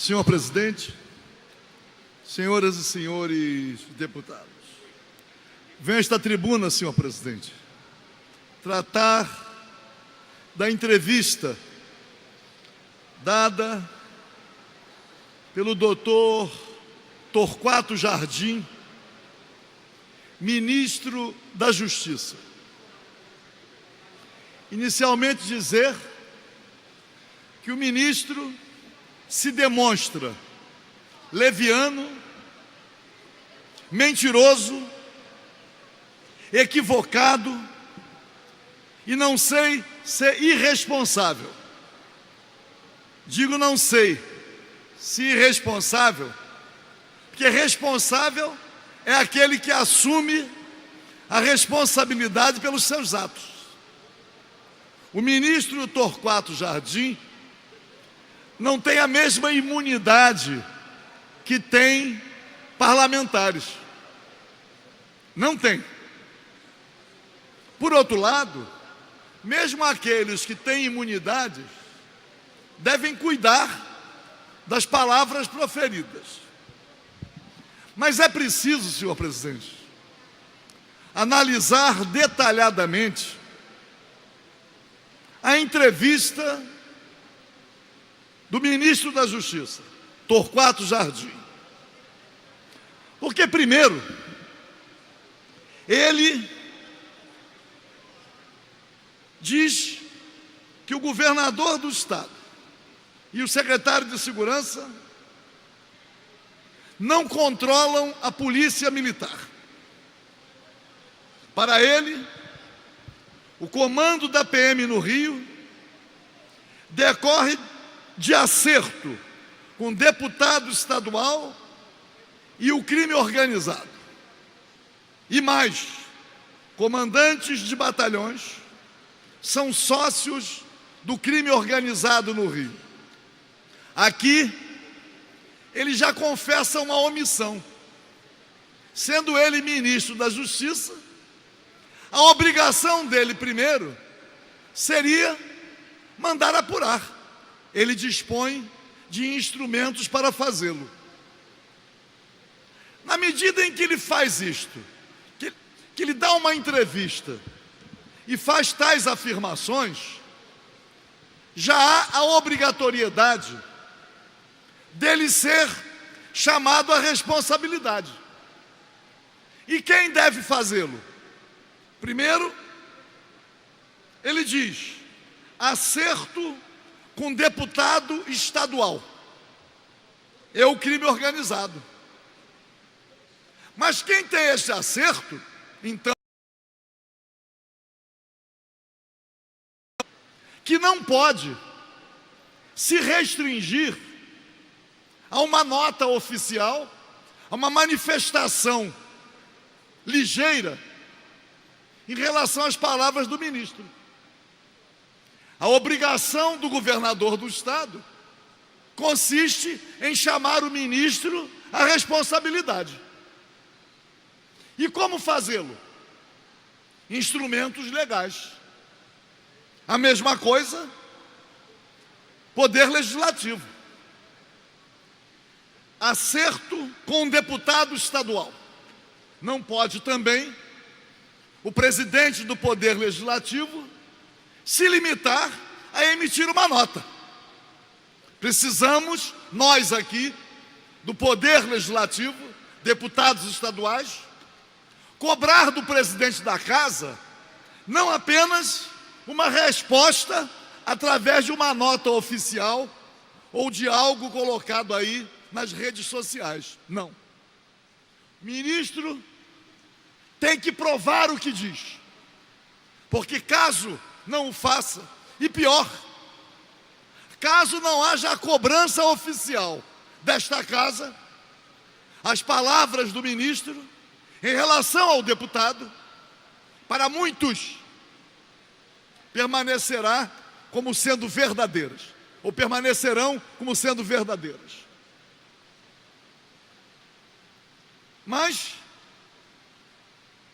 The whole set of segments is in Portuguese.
Senhor presidente, senhoras e senhores deputados, venho a esta tribuna, senhor presidente, tratar da entrevista dada pelo doutor Torquato Jardim, ministro da Justiça. Inicialmente dizer que o ministro se demonstra leviano, mentiroso, equivocado e não sei ser irresponsável. Digo não sei se irresponsável, porque responsável é aquele que assume a responsabilidade pelos seus atos. O ministro Torquato Jardim não tem a mesma imunidade que tem parlamentares. Não tem. Por outro lado, mesmo aqueles que têm imunidades devem cuidar das palavras proferidas. Mas é preciso, senhor presidente, analisar detalhadamente a entrevista do ministro da Justiça, Torquato Jardim. Porque, primeiro, ele diz que o governador do estado e o secretário de Segurança não controlam a polícia militar. Para ele, o comando da PM no Rio decorre de acerto com deputado estadual e o crime organizado. E mais, comandantes de batalhões são sócios do crime organizado no Rio. Aqui, ele já confessa uma omissão. Sendo ele ministro da Justiça, a obrigação dele, primeiro, seria mandar apurar. Ele dispõe de instrumentos para fazê-lo. Na medida em que ele faz isto, que ele dá uma entrevista e faz tais afirmações, já há a obrigatoriedade dele ser chamado à responsabilidade. E quem deve fazê-lo? Primeiro, ele diz: acerto com deputado estadual. É o crime organizado. Mas quem tem esse acerto, então, que não pode se restringir a uma nota oficial, a uma manifestação ligeira em relação às palavras do ministro. A obrigação do governador do estado consiste em chamar o ministro à responsabilidade. E como fazê-lo? Instrumentos legais. A mesma coisa, poder legislativo. Acerto com um deputado estadual. Não pode também o presidente do Poder Legislativo se limitar a emitir uma nota. Precisamos, nós aqui, do Poder Legislativo, deputados estaduais, cobrar do presidente da Casa não apenas uma resposta através de uma nota oficial ou de algo colocado aí nas redes sociais. Não. O ministro tem que provar o que diz. Porque caso não o faça, e pior, caso não haja a cobrança oficial desta Casa, as palavras do ministro em relação ao deputado, para muitos, permanecerá como sendo verdadeiras, ou permanecerão como sendo verdadeiras. Mas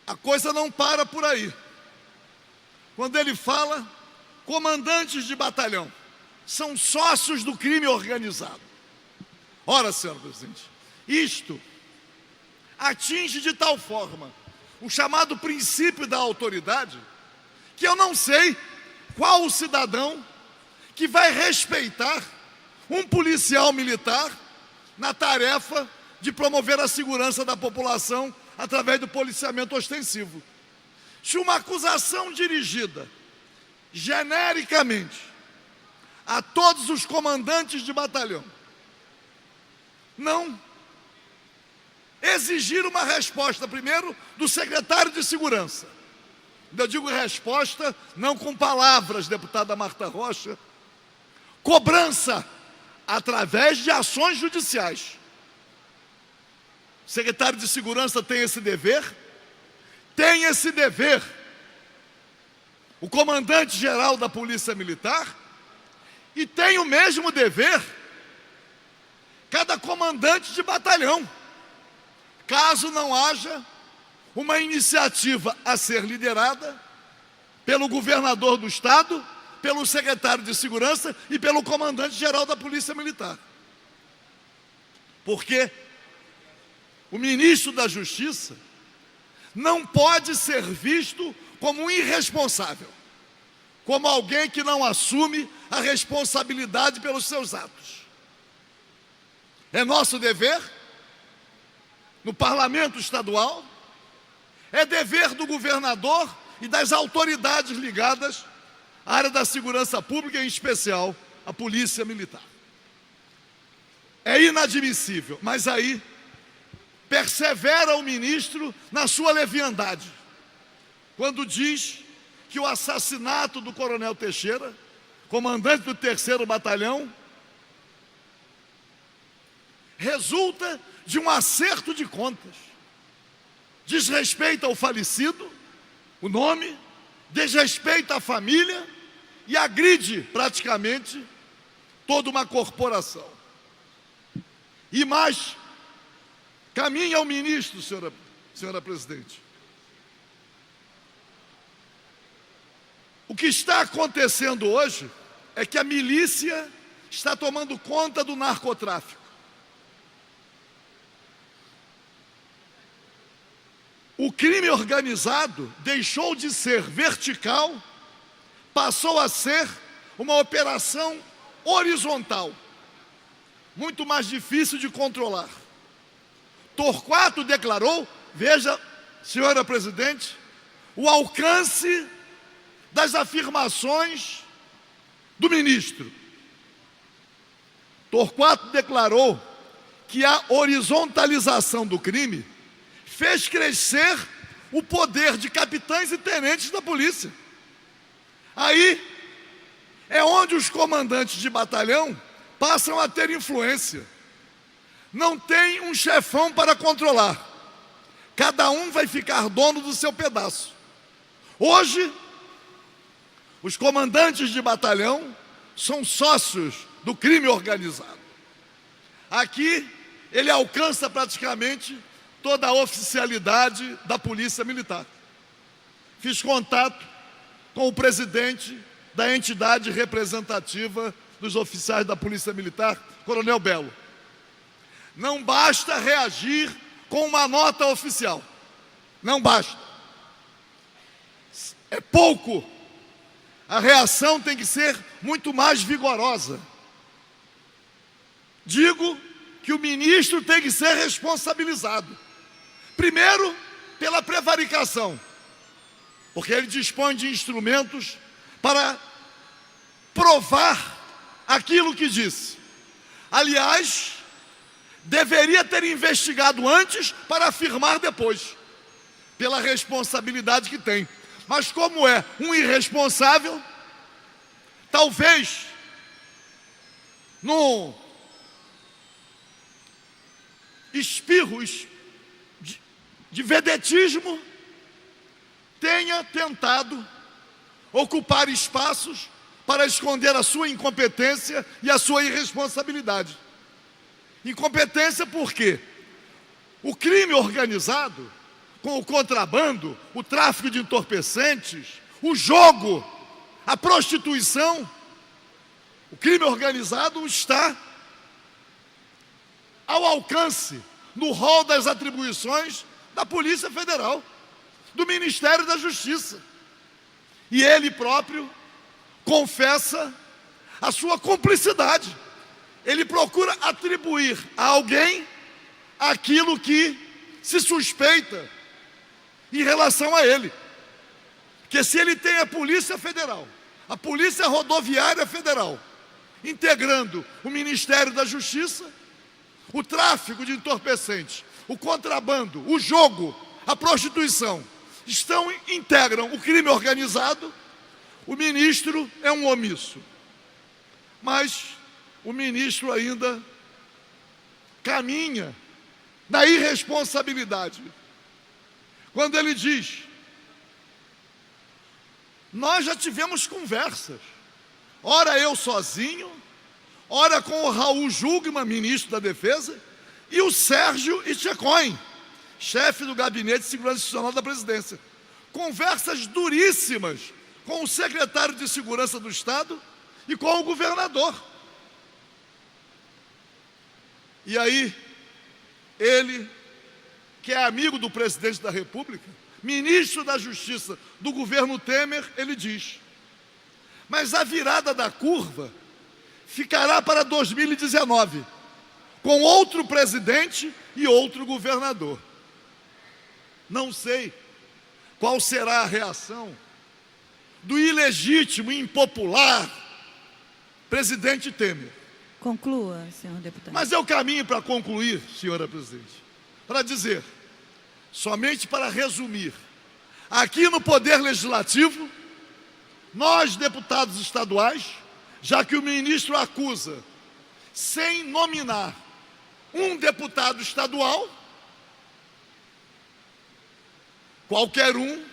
a coisa não para por aí. Quando ele fala, comandantes de batalhão são sócios do crime organizado. Ora, senhor presidente, isto atinge de tal forma o chamado princípio da autoridade, que eu não sei qual o cidadão que vai respeitar um policial militar na tarefa de promover a segurança da população através do policiamento ostensivo. Se uma acusação dirigida genericamente a todos os comandantes de batalhão não exigir uma resposta, primeiro, do secretário de Segurança. Eu digo resposta não com palavras, deputada Marta Rocha, cobrança através de ações judiciais. O secretário de Segurança tem esse dever? Tem esse dever. O comandante-geral da Polícia Militar, e tem o mesmo dever cada comandante de batalhão, caso não haja uma iniciativa a ser liderada pelo governador do estado, pelo secretário de Segurança e pelo comandante-geral da Polícia Militar. Porque o ministro da Justiça não pode ser visto como um irresponsável, como alguém que não assume a responsabilidade pelos seus atos. É nosso dever, no parlamento estadual, é dever do governador e das autoridades ligadas à área da segurança pública, em especial a Polícia Militar. É inadmissível, mas aí persevera o ministro na sua leviandade, quando diz que o assassinato do coronel Teixeira, comandante do 3º Batalhão, resulta de um acerto de contas. Desrespeita o falecido, o nome, desrespeita a família e agride praticamente toda uma corporação. E mais, caminha ao ministro, senhora presidente. O que está acontecendo hoje é que a milícia está tomando conta do narcotráfico. O crime organizado deixou de ser vertical, passou a ser uma operação horizontal, muito mais difícil de controlar. Torquato declarou, veja, senhora presidente, o alcance das afirmações do ministro. Torquato declarou que a horizontalização do crime fez crescer o poder de capitães e tenentes da polícia. Aí é onde os comandantes de batalhão passam a ter influência. Não tem um chefão para controlar. Cada um vai ficar dono do seu pedaço. Hoje, os comandantes de batalhão são sócios do crime organizado. Aqui, ele alcança praticamente toda a oficialidade da Polícia Militar. Fiz contato com o presidente da entidade representativa dos oficiais da Polícia Militar, Coronel Belo. Não basta reagir com uma nota oficial. Não basta. É pouco. A reação tem que ser muito mais vigorosa. Digo que o ministro tem que ser responsabilizado. Primeiro, pela prevaricação, porque ele dispõe de instrumentos para provar aquilo que disse. Aliás, deveria ter investigado antes para afirmar depois, pela responsabilidade que tem. Mas como é um irresponsável, talvez num espirro de vedetismo, tenha tentado ocupar espaços para esconder a sua incompetência e a sua irresponsabilidade. Incompetência porque o crime organizado, com o contrabando, o tráfico de entorpecentes, o jogo, a prostituição, o crime organizado está ao alcance, no rol das atribuições da Polícia Federal, do Ministério da Justiça. E ele próprio confessa a sua cumplicidade. Ele procura atribuir a alguém aquilo que se suspeita em relação a ele. Que se ele tem a Polícia Federal, a Polícia Rodoviária Federal, integrando o Ministério da Justiça, o tráfico de entorpecentes, o contrabando, o jogo, a prostituição, integram o crime organizado, o ministro é um omisso. Mas o ministro ainda caminha na irresponsabilidade. Quando ele diz: nós já tivemos conversas, ora eu sozinho, ora com o Raul Jungmann, ministro da Defesa, e o Sérgio Etchecoin, chefe do Gabinete de Segurança Institucional da Presidência. Conversas duríssimas com o secretário de Segurança do Estado e com o governador. E aí, ele, que é amigo do presidente da República, ministro da Justiça do governo Temer, ele diz: mas a virada da curva ficará para 2019, com outro presidente e outro governador. Não sei qual será a reação do ilegítimo e impopular presidente Temer. Conclua, senhor deputado. Mas eu caminho para concluir, senhora presidente, para dizer, somente para resumir, aqui no Poder Legislativo, nós, deputados estaduais, já que o ministro acusa, sem nominar um deputado estadual, qualquer um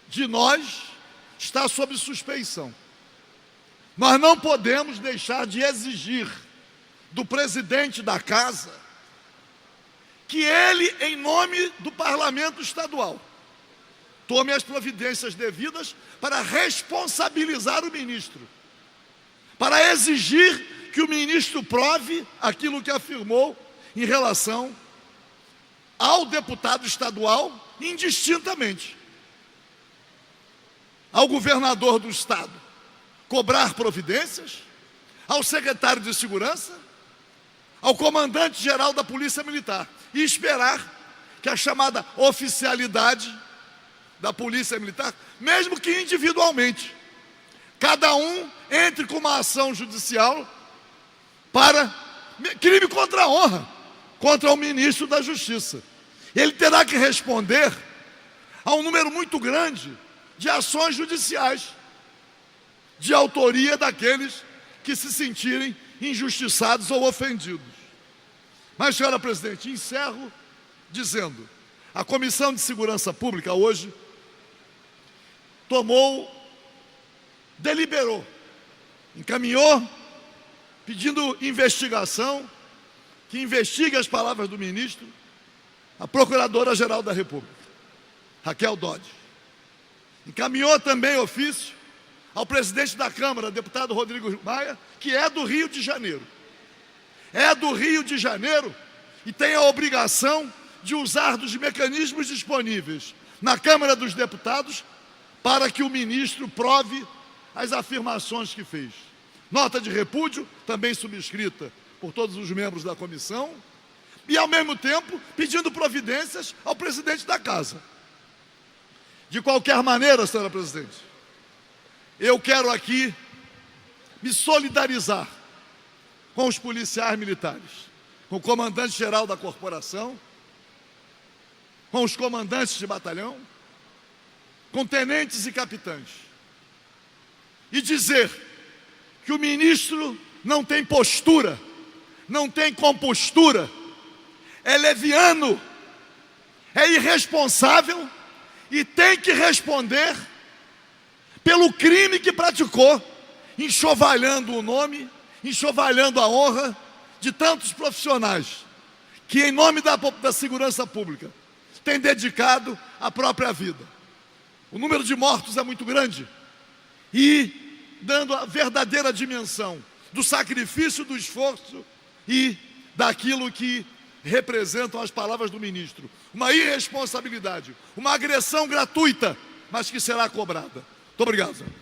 de nós está sob suspeição. Nós não podemos deixar de exigir do presidente da casa que ele, em nome do parlamento estadual, tome as providências devidas para responsabilizar o ministro, para exigir que o ministro prove aquilo que afirmou em relação ao deputado estadual, indistintamente, ao governador do estado, cobrar providências, ao secretário de Segurança, ao comandante-geral da Polícia Militar, e esperar que a chamada oficialidade da Polícia Militar, mesmo que individualmente, cada um entre com uma ação judicial para crime contra a honra, contra o ministro da Justiça. Ele terá que responder a um número muito grande de ações judiciais, de autoria daqueles que se sentirem injustiçados ou ofendidos. Mas, senhora presidente, encerro dizendo: a Comissão de Segurança Pública hoje deliberou, encaminhou, pedindo investigação, que investigue as palavras do ministro, a Procuradora-Geral da República, Raquel Dodge. Encaminhou também ofício ao presidente da Câmara, deputado Rodrigo Maia, que é do Rio de Janeiro. É do Rio de Janeiro e tem a obrigação de usar dos mecanismos disponíveis na Câmara dos Deputados para que o ministro prove as afirmações que fez. Nota de repúdio, também subscrita por todos os membros da comissão, e ao mesmo tempo pedindo providências ao presidente da casa. De qualquer maneira, senhora presidente, eu quero aqui me solidarizar com os policiais militares, com o comandante-geral da corporação, com os comandantes de batalhão, com tenentes e capitães, e dizer que o ministro não tem postura, não tem compostura, é leviano, é irresponsável e tem que responder pelo crime que praticou, enxovalhando o nome, enxovalhando a honra de tantos profissionais que, em nome da segurança pública, têm dedicado a própria vida. O número de mortos é muito grande e dando a verdadeira dimensão do sacrifício, do esforço e daquilo que representam as palavras do ministro. Uma irresponsabilidade, uma agressão gratuita, mas que será cobrada. Muito obrigado, senhor.